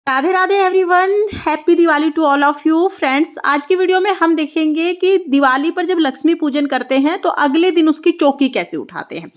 Radhe Radhe everyone, happy Diwali to all of you friends. आज की video में हम देखेंगे कि दिवाली पर जब लक्ष्मी पूजन करते हैं तो अगले दिन उसकी चौकी कैसे उठाते हैं।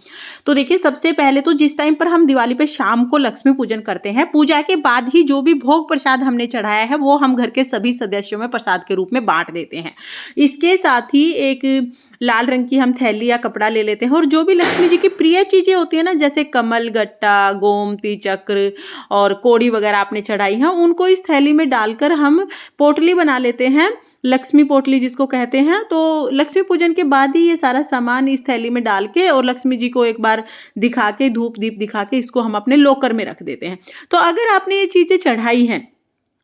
तो देखिए, सबसे पहले तो जिस टाइम पर हम दिवाली पे शाम को लक्ष्मी पूजन करते हैं, पूजा के बाद ही जो भी भोग प्रसाद हमने चढ़ाया है वो हम घर के सभी सदस्यों में प्रसाद के रूप में बांट देते हैं। इसके साथ ही एक लाल रंग की हम थैली या कपड़ा ले लेते हैं और जो भी लक्ष्मी जी की प्रिय चीजें होती है ना, जैसे कमल, गट्टा, गोमती चक्र और कोड़ी वगैरह आपने चढ़ाई है, उनको इस थैली में डालकर हम पोटली बना लेते हैं, लक्ष्मी पोटली जिसको कहते हैं। तो लक्ष्मी पूजन के बाद ही ये सारा सामान इस थैली में डाल के और लक्ष्मी जी को एक बार दिखा के, धूप दीप दिखा के, इसको हम अपने लॉकर में रख देते हैं। तो अगर आपने ये चीजें चढ़ाई हैं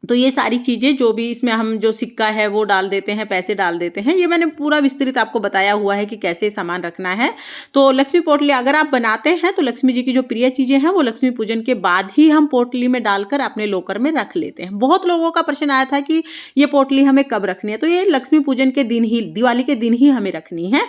तो ये सारी चीज़ें जो भी इसमें हम जो सिक्का है वो डाल देते हैं, पैसे डाल देते हैं। ये मैंने पूरा विस्तृत आपको बताया हुआ है कि कैसे सामान रखना है। तो लक्ष्मी पोटली अगर आप बनाते हैं तो लक्ष्मी जी की जो प्रिय चीज़ें हैं वो लक्ष्मी पूजन के बाद ही हम पोटली में डालकर अपने लॉकर में रख लेते हैं। बहुत लोगों का प्रश्न आया था कि ये पोटली हमें कब रखनी है, तो ये लक्ष्मी पूजन के दिन ही, दिवाली के दिन ही हमें रखनी है।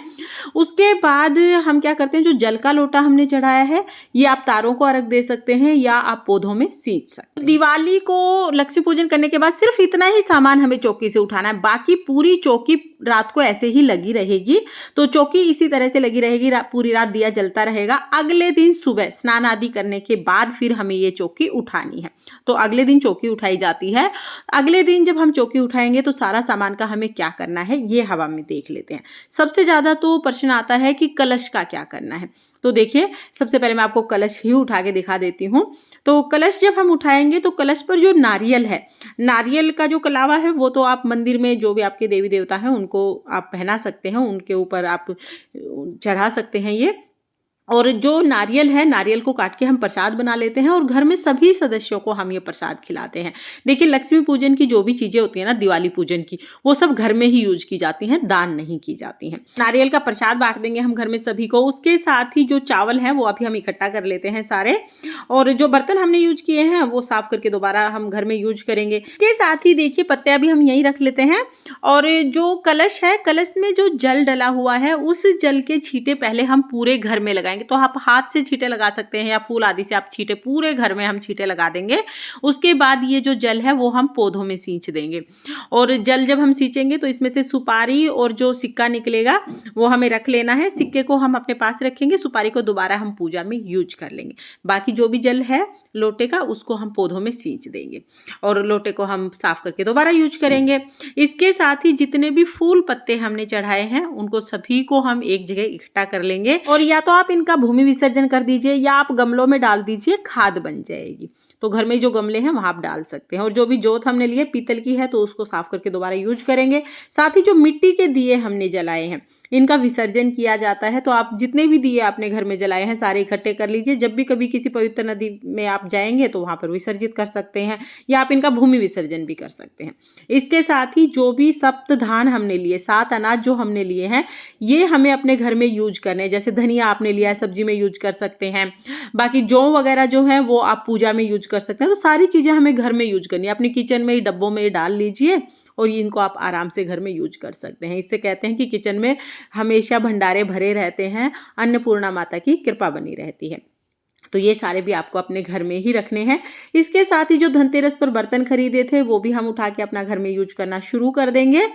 उसके बाद हम क्या करते हैं, जो जल का लोटा हमने चढ़ाया है ये आप तारों को अर्घ दे सकते हैं या आप पौधों में सींच सकते हैं। दिवाली को लक्ष्मी पूजन करने के बाद सिर्फ इतना ही सामान हमें चौकी से उठाना है, बाकी पूरी चौकी रात को ऐसे ही लगी रहेगी। तो चौकी इसी तरह से लगी रहेगी, पूरी रात दिया जलता रहेगा। अगले दिन सुबह स्नान आदि करने के बाद फिर हमें ये चौकी उठानी है। तो अगले दिन चौकी उठाई जाती है। अगले दिन जब हम चौकी उठाएंगे तो सारा सामान का हमें क्या करना है ये हवा में देख लेते हैं। सबसे ज्यादा तो प्रश्न आता है कि कलश का क्या करना है। तो देखिए, सबसे पहले मैं आपको कलश ही उठा के दिखा देती हूँ। तो कलश जब हम उठाएंगे तो कलश पर जो नारियल है, नारियल का जो कलावा है वो तो आप मंदिर में जो भी आपके देवी देवता हैं उनको आप पहना सकते हैं, उनके ऊपर आप चढ़ा सकते हैं ये। और जो नारियल है, नारियल को काट के हम प्रसाद बना लेते हैं और घर में सभी सदस्यों को हम ये प्रसाद खिलाते हैं। देखिए, लक्ष्मी पूजन की जो भी चीजें होती है ना, दिवाली पूजन की, वो सब घर में ही यूज की जाती हैं, दान नहीं की जाती हैं। नारियल का प्रसाद बांट देंगे हम घर में सभी को। उसके साथ ही जो चावल है वो अभी हम इकट्ठा कर लेते हैं सारे, और जो बर्तन हमने यूज किए हैं वो साफ करके दोबारा हम घर में यूज करेंगे। इसके साथ ही देखिए, पत्ते अभी हम यहीं रख लेते हैं। और जो कलश है, कलश में जो जल डला हुआ है उस जल के छींटे पहले हम पूरे घर में लगाएंगे। तो आप हाथ से छींटे लगा सकते हैं या फूल आदि से आप छींटे, पूरे घर में हम छींटे लगा देंगे। उसके बाद ये जो जल है वो हम पौधों में सींच देंगे। और जल जब हम सींचेंगे तो इसमें से सुपारी और जो सिक्का निकलेगा वो हमें रख लेना है। सिक्के को हम अपने पास रखेंगे, सुपारी को दोबारा हम पूजा में यूज कर लेंगे। बाकी जो भी जल है लोटे का उसको हम पौधों में सींच देंगे और लोटे को हम साफ करके दोबारा यूज करेंगे। इसके साथ ही जितने भी फूल पत्ते हमने चढ़ाए हैं उनको सभी को हम एक जगह इकट्ठा कर लेंगे। और या तो आप इनका भूमि विसर्जन कर दीजिए या आप गमलों में डाल दीजिए, खाद बन जाएगी। तो घर में जो गमले हैं वहां आप डाल सकते हैं। और जो भी जोत हमने लिए पीतल की है तो उसको साफ करके दोबारा यूज करेंगे। साथ ही जो मिट्टी के दिए हमने जलाए हैं इनका विसर्जन किया जाता है। तो आप जितने भी दिए आपने घर में जलाए हैं सारे इकट्ठे कर लीजिए। जब भी कभी किसी पवित्र नदी में आप जाएंगे तो वहां पर विसर्जित कर सकते हैं या आप इनका भूमि विसर्जन भी कर सकते हैं। इसके साथ ही जो भी सप्त धान हमने लिए, 7 अनाज जो हमने लिए हैं, ये हमें अपने घर में यूज करने हैं। जैसे धनिया आपने लिया है, सब्जी में यूज कर सकते हैं। बाकी जौ वगैरह जो है वो आप पूजा में यूज कर सकते हैं। तो सारी चीजें हमें घर में यूज करनी है। अपनी किचन में डब्बों में डाल लीजिए और इनको आप आराम से घर में यूज कर सकते हैं। इससे कहते हैं कि किचन में हमेशा भंडारे भरे रहते हैं, अन्नपूर्णा माता की कृपा बनी रहती है। तो ये सारे भी आपको अपने घर में ही रखने हैं। इसके साथ ही जो धनतेरस पर बर्तन खरीदे थे वो भी हम उठा के अपना घर में यूज करना शुरू कर देंगे।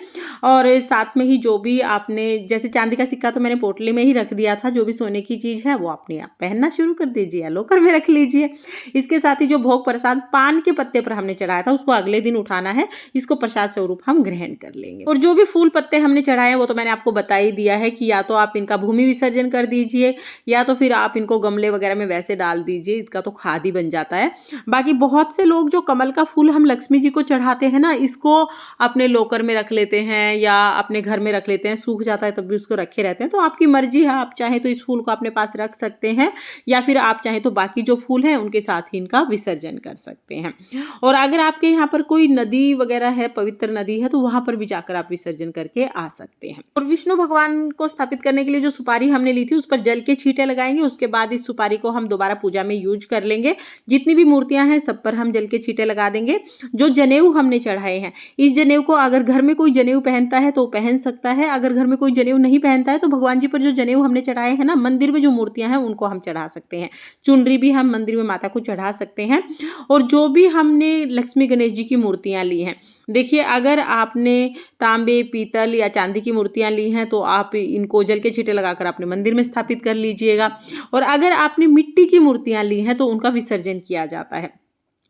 और साथ में ही जो भी आपने, जैसे चांदी का सिक्का तो मैंने पोटली में ही रख दिया था, जो भी सोने की चीज है वो अपने आप पहनना शुरू कर दीजिए या लॉकर में रख लीजिए। इसके साथ ही जो भोग प्रसाद पान के पत्ते पर हमने चढ़ाया था उसको अगले दिन उठाना है, इसको प्रसाद स्वरूप हम ग्रहण कर लेंगे। और जो भी फूल पत्ते हमने चढ़ाए वो तो मैंने आपको बता ही दिया है कि या तो आप इनका भूमि विसर्जन कर दीजिए या तो फिर आप इनको गमले वगैरह में वैसे डाल दीजिए, इसका तो खाद ही बन जाता है। बाकी बहुत से लोग जो कमल का फूल हम लक्ष्मी जी को चढ़ाते हैं ना, इसको अपने लॉकर में रख लेते हैं या अपने घर में रख लेते हैं, सूख जाता है तब भी उसको रखे रहते हैं। तो आपकी मर्जी है, आप चाहे तो इस फूल को अपने पास रख सकते हैं या फिर आप चाहे तो बाकी जो फूल हैं उनके साथ ही इनका विसर्जन कर सकते हैं। और अगर आपके यहाँ पर कोई नदी वगैरह है, पवित्र नदी है, तो वहां पर भी जाकर आप विसर्जन करके आ सकते हैं। और विष्णु भगवान को स्थापित करने के लिए जो सुपारी हमने ली थी उस पर जल के छींटे लगाएंगे। उसके बाद इस सुपारी को हम दोबारा पूजा में यूज कर लेंगे। जितनी भी मूर्तियां हैं सब पर हम जल के छींटे लगा देंगे। जो जनेऊ हमने चढ़ाए हैं, इस जनेऊ को अगर घर में कोई जनेऊ पहनता है तो पहन सकता है, अगर घर में कोई जनेऊ नहीं पहनता है तो भगवान जी पर जो जनेऊ हमने चढ़ाए हैं ना, मंदिर में जो मूर्तियां हैं उनको हम चढ़ा सकते हैं। चुनरी भी हम मंदिर में माता को चढ़ा सकते हैं। और जो भी हमने लक्ष्मी गणेश जी की मूर्तियां ली हैं, देखिए अगर आपने तांबे, पीतल या चांदी की मूर्तियां ली हैं तो आप इनको जल के छींटे लगाकर अपने मंदिर में स्थापित कर लीजिएगा। और अगर आपने मिट्टी की मूर्तियां ली हैं तो उनका विसर्जन किया जाता है।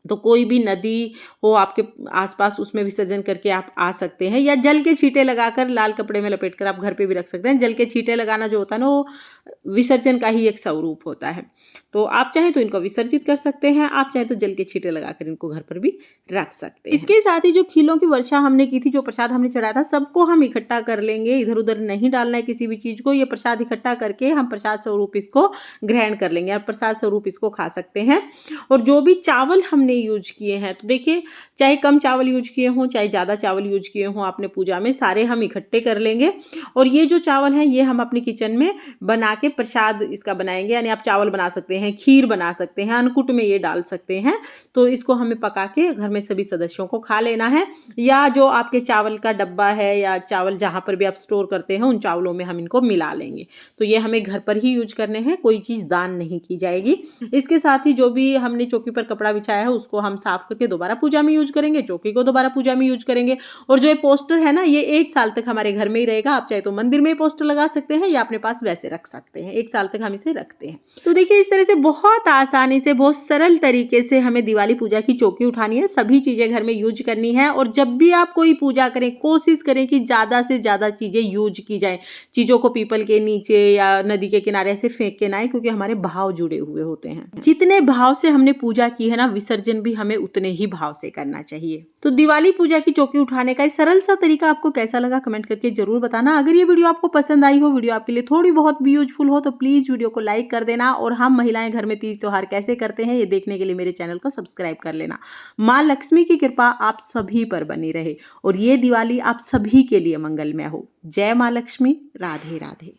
तो कोई भी नदी हो आपके आसपास उसमें विसर्जन करके आप आ सकते हैं, या जल के छींटे लगाकर लाल कपड़े में लपेटकर आप घर पे भी रख सकते हैं। जल के छींटे लगाना जो होता है ना, वो विसर्जन का ही एक स्वरूप होता है। तो आप चाहें तो इनको विसर्जित कर सकते हैं, आप चाहें तो जल के छींटे लगाकर इनको घर पर भी रख सकते हैं। इसके साथ ही जो खीलों की वर्षा हमने की थी, जो प्रसाद हमने चढ़ाया था, सबको हम इकट्ठा कर लेंगे। इधर उधर नहीं डालना है किसी भी चीज को। ये प्रसाद इकट्ठा करके हम प्रसाद स्वरूप इसको ग्रहण कर लेंगे, आप प्रसाद स्वरूप इसको खा सकते हैं। और जो भी चावल हमने यूज किए हैं, तो देखिए चाहे कम चावल यूज किए हों चाहे ज़्यादा चावल यूज किए हों आपने पूजा में, सारे हम इकट्ठे कर लेंगे। और ये जो चावल हैं ये हम अपने किचन में बना के प्रसाद इसका बनाएंगे। यानी आप चावल बना सकते हैं, खीर बना सकते हैं, अन्नकूट में ये डाल सकते हैं। तो इसको हमें पका के घर में सभी सदस्यों को खा लेना है। या जो आपके चावल का डब्बा है या चावल जहाँ पर भी आप स्टोर करते हैं उन चावलों में हम इनको मिला लेंगे। तो ये हमें घर पर ही यूज करने हैं, कोई चीज़ दान नहीं की जाएगी। इसके साथ ही जो भी हमने चौकी पर कपड़ा बिछाया है उसको हम साफ करके दोबारा पूजा में यूज करेंगे, चौकी को दोबारा पूजा में यूज करेंगे। और जो ये पोस्टर है ना, ये 1 साल तक हमारे घर में ही रहेगा। आप चाहे तो मंदिर में पोस्टर लगा सकते हैं या अपने पास वैसे रख सकते हैं, 1 साल तक हम इसे रखते हैं। तो देखिए इस तरह से बहुत आसानी से, बहुत सरल तरीके से हमें दिवाली पूजा की चौकी उठानी है, सभी चीजें घर में यूज करनी है। और जब भी आप कोई पूजा करें कोशिश करें कि ज्यादा से ज्यादा चीजें यूज की जाए। चीजों को पीपल के नीचे या नदी के किनारे से फेंक के ना आए, क्योंकि हमारे भाव जुड़े हुए होते हैं। जितने भाव से हमने पूजा की है ना, विसर्जन भी हमें उतने ही भाव से करना चाहिए। तो दिवाली पूजा की चौकी उठाने का सरल सा तरीका आपको कैसा लगा कमेंट करके जरूर बताना। अगर ये वीडियो आपको पसंद आई हो, वीडियो आपके लिए थोड़ी बहुत भी यूजफुल हो, तो प्लीज वीडियो को लाइक कर देना। और हम महिलाएं घर में तीज त्योहार कैसे करते हैं ये देखने के लिए मेरे चैनल को सब्सक्राइब कर लेना। माँ लक्ष्मी की कृपा आप सभी पर बनी रहे और ये दिवाली आप सभी के लिए मंगलमय हो। जय माँ लक्ष्मी। राधे राधे।